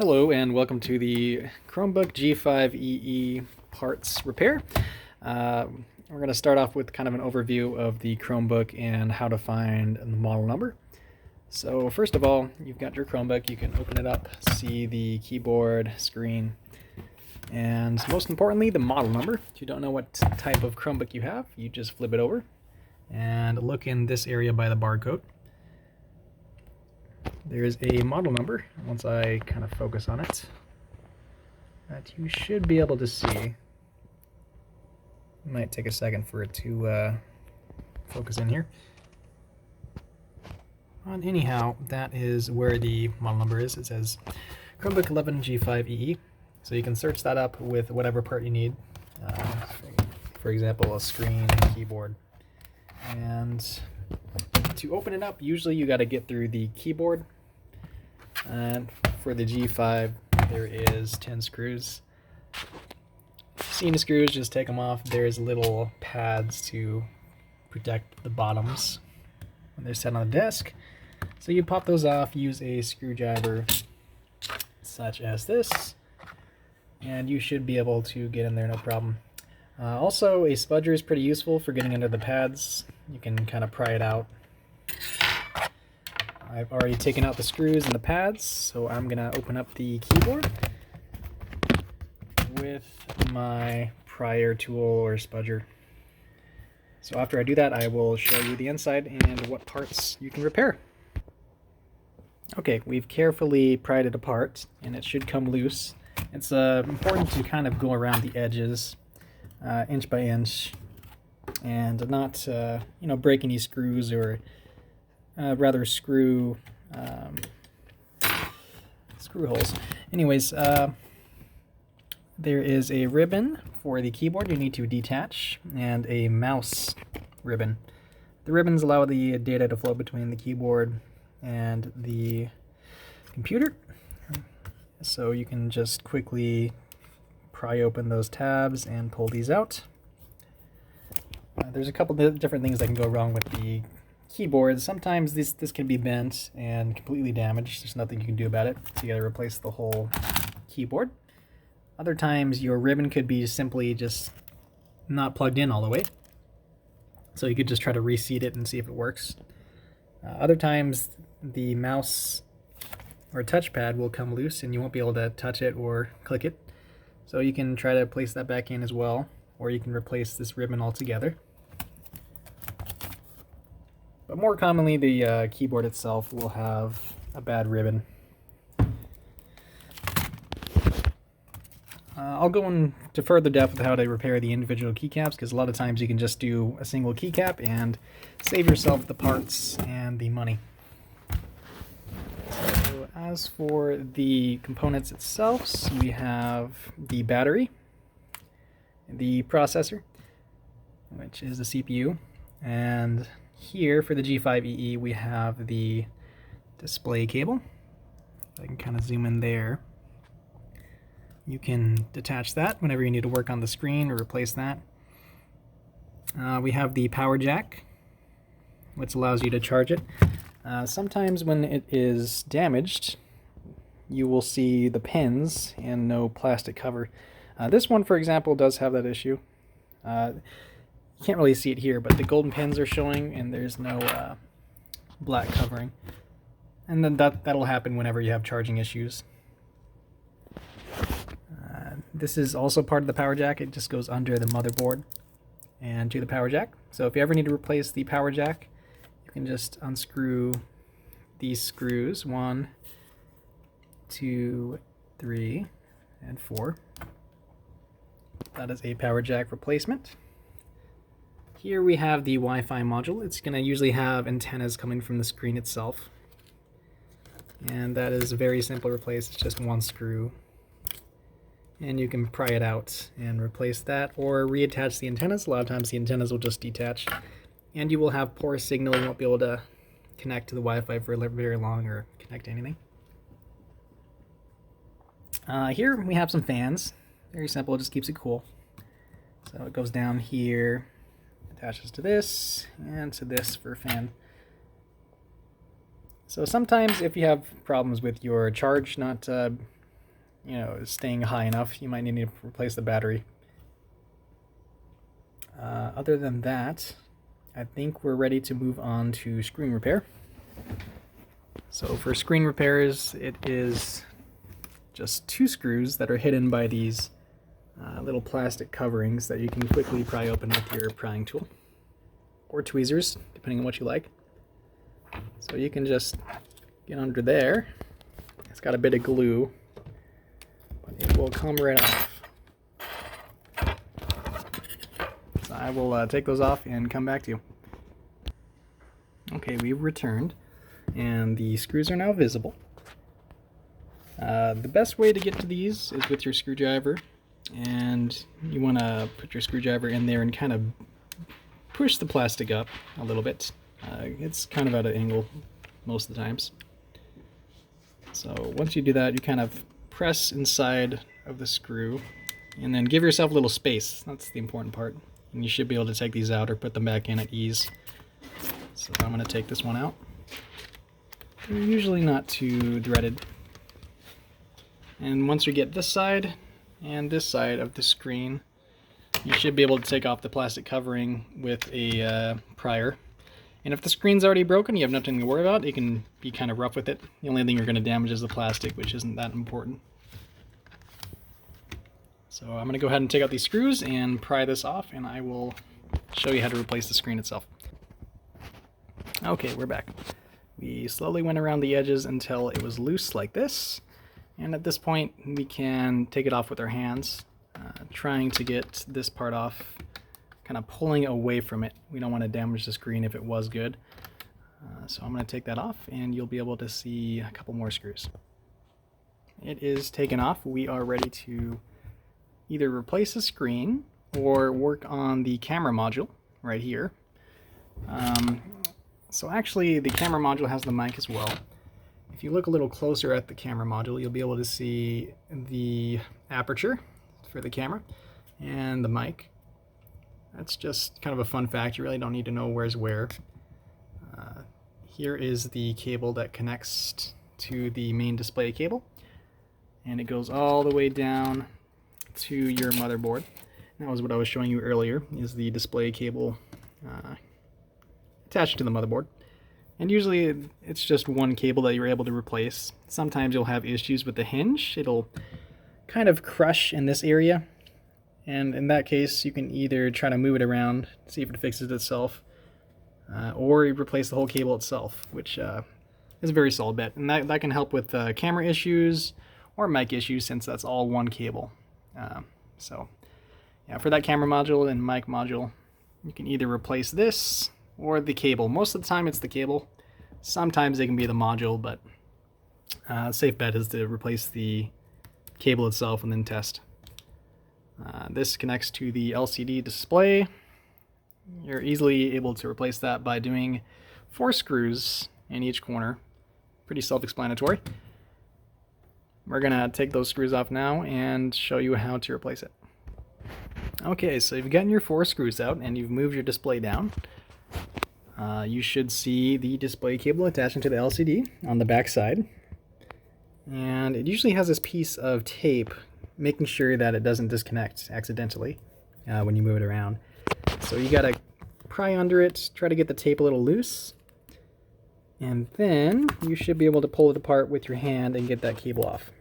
Hello and welcome to the Chromebook G5ee parts repair. We're going to start off with kind of an overview of the Chromebook and how to find the model number. So first of all, you've got your Chromebook, you can open it up, see the keyboard, screen, and most importantly the model number. If you don't know what type of Chromebook you have, you just flip it over and look in this area by the barcode. There's a model number, once I kind of focus on it, that you should be able to see. It might take a second for it to focus in here. But anyhow, that is where the model number is. It says Chromebook 11 G5ee. So you can search that up with whatever part you need. For example, a screen and keyboard. And to open it up, usually you got to get through the keyboard. And for the G5, there is 10 screws. If you've seen the screws, just take them off. There's little pads to protect the bottoms when they're set on the desk. So you pop those off, use a screwdriver such as this, and you should be able to get in there no problem. Also, a spudger is pretty useful for getting under the pads. You can kind of pry it out. I've already taken out the screws and the pads, so I'm going to open up the keyboard with my prier tool or spudger. So after I do that, I will show you the inside and what parts you can repair. Okay, we've carefully pried it apart, and it should come loose. It's important to kind of go around the edges inch by inch and not break any screws or rather screw holes. Anyways, there is a ribbon for the keyboard you need to detach and a mouse ribbon. The ribbons allow the data to flow between the keyboard and the computer, so you can just quickly pry open those tabs and pull these out. There's a couple different things that can go wrong with the keyboard. Sometimes this can be bent and completely damaged. There's nothing you can do about it, so you gotta replace the whole keyboard. Other times your ribbon could be simply just not plugged in all the way, so you could just try to reseat it and see if it works. Other times the mouse or touchpad will come loose and you won't be able to touch it or click it, so you can try to place that back in as well, or you can replace this ribbon altogether. But more commonly, the keyboard itself will have a bad ribbon. I'll go into further depth with how to repair the individual keycaps, because a lot of times you can just do a single keycap and save yourself the parts and the money. So as for the components itself, we have the battery, the processor, which is the CPU, and here for the G5ee we have the display cable. I can kind of zoom in there. You can detach that whenever you need to work on the screen or replace that. We have the power jack, which allows you to charge it. Sometimes when it is damaged, you will see the pins and no plastic cover. This one, for example, does have that issue. You can't really see it here, but the golden pins are showing and there's no black covering. And then that'll happen whenever you have charging issues. This is also part of the power jack. It just goes under the motherboard and to the power jack. So if you ever need to replace the power jack, you can just unscrew these screws, 1, 2, 3, and 4. That is a power jack replacement. Here we have the Wi-Fi module. It's going to usually have antennas coming from the screen itself. And that is very simple to replace. It's just one screw. And you can pry it out and replace that or reattach the antennas. A lot of times the antennas will just detach. And you will have poor signal. You won't be able to connect to the Wi-Fi for very long or connect to anything. Here we have some fans. Very simple, it just keeps it cool. So it goes down here, attaches to this, and to this for a fan. So sometimes if you have problems with your charge not staying high enough, you might need to replace the battery. Other than that, I think we're ready to move on to screen repair. So for screen repairs, it is just 2 screws that are hidden by these little plastic coverings that you can quickly pry open with your prying tool, or tweezers, depending on what you like. So you can just get under there. It's got a bit of glue, but it will come right off. So I will take those off and come back to you. Okay, we've returned, and the screws are now visible. The best way to get to these is with your screwdriver, and you want to put your screwdriver in there and kind of push the plastic up a little bit. It's kind of at an angle most of the times. So once you do that, you kind of press inside of the screw and then give yourself a little space. That's the important part. And you should be able to take these out or put them back in at ease. So I'm going to take this one out. They're usually not too threaded. And once you get this side and this side of the screen, you should be able to take off the plastic covering with a prier. And if the screen's already broken, you have nothing to worry about. You can be kind of rough with it. The only thing you're going to damage is the plastic, which isn't that important. So I'm going to go ahead and take out these screws and pry this off, and I will show you how to replace the screen itself. Okay, we're back. We slowly went around the edges until it was loose like this. And at this point, we can take it off with our hands, trying to get this part off, kind of pulling away from it. We don't want to damage the screen if it was good. So I'm going to take that off, and you'll be able to see a couple more screws. It is taken off. We are ready to either replace the screen or work on the camera module right here. So actually, the camera module has the mic as well. If you look a little closer at the camera module, you'll be able to see the aperture for the camera and the mic. That's just kind of a fun fact. You really don't need to know where's where. Here is the cable that connects to the main display cable, and it goes all the way down to your motherboard. That was what I was showing you earlier, is the display cable attached to the motherboard. And usually it's just one cable that you're able to replace. Sometimes you'll have issues with the hinge. It'll kind of crush in this area. And in that case, you can either try to move it around, see if it fixes itself, or you replace the whole cable itself, which is a very solid bet. And that can help with camera issues or mic issues, since that's all one cable. So yeah, for that camera module and mic module, you can either replace this or the cable. Most of the time it's the cable. Sometimes it can be the module, but safe bet is to replace the cable itself and then test. This connects to the LCD display. You're easily able to replace that by doing 4 screws in each corner. Pretty self-explanatory. We're gonna take those screws off now and show you how to replace it. Okay, so you've gotten your 4 screws out and you've moved your display down. You should see the display cable attaching to the LCD on the back side. And it usually has this piece of tape making sure that it doesn't disconnect accidentally when you move it around. So you gotta pry under it, try to get the tape a little loose, and then you should be able to pull it apart with your hand and get that cable off.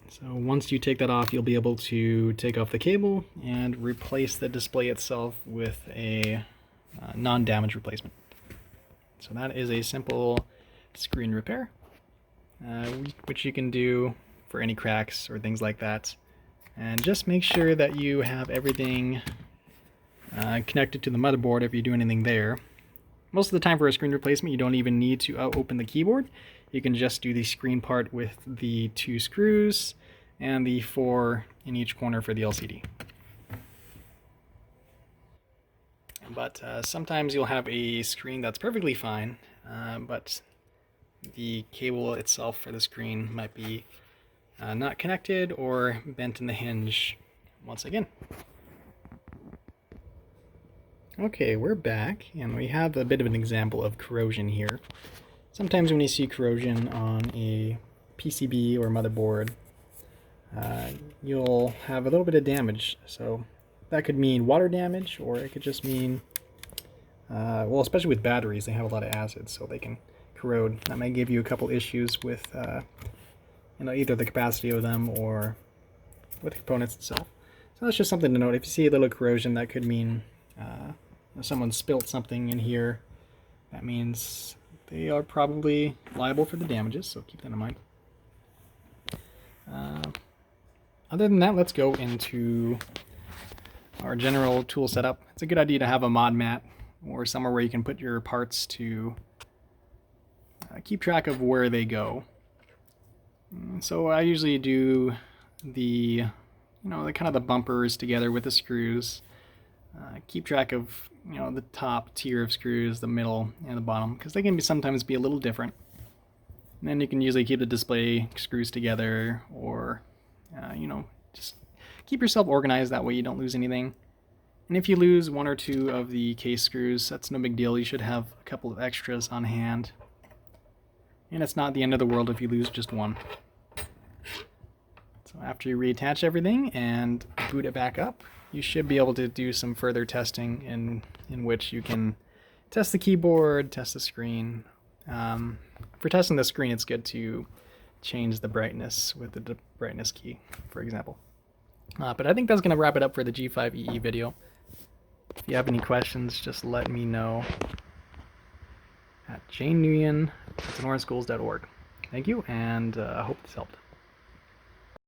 So once you take that off, you'll be able to take off the cable and replace the display itself with a non-damage replacement. So that is a simple screen repair, which you can do for any cracks or things like that. And just make sure that you have everything connected to the motherboard if you do anything there. Most of the time for a screen replacement, you don't even need to open the keyboard. You can just do the screen part with the 2 screws and the 4 in each corner for the LCD. But sometimes you'll have a screen that's perfectly fine, but the cable itself for the screen might be not connected or bent in the hinge once again. Okay, we're back, and we have a bit of an example of corrosion here. Sometimes when you see corrosion on a PCB or motherboard, you'll have a little bit of damage. So that could mean water damage, or it could just mean, well, especially with batteries, they have a lot of acid, so they can corrode. That may give you a couple issues with, either the capacity of them or with the components itself. So that's just something to note. If you see a little corrosion, that could mean someone spilt something in here. That means they are probably liable for the damages, so keep that in mind. Other than that, let's go into our general tool setup. It's a good idea to have a mod mat or somewhere where you can put your parts to keep track of where they go. So I usually do the kind of the bumpers together with the screws. Keep track of the top tier of screws, the middle, and the bottom, because they can sometimes be a little different. And then you can usually keep the display screws together, or just keep yourself organized. That way you don't lose anything. And if you lose one or two of the case screws, that's no big deal. You should have a couple of extras on hand. And it's not the end of the world if you lose just one. So after you reattach everything and boot it back up, you should be able to do some further testing in which you can test the keyboard, test the screen. For testing the screen, it's good to change the brightness with the brightness key, for example. But I think that's going to wrap it up for the G5ee video. If you have any questions, just let me know at janenuyen@sonoraschools.org. Thank you, and I hope this helped.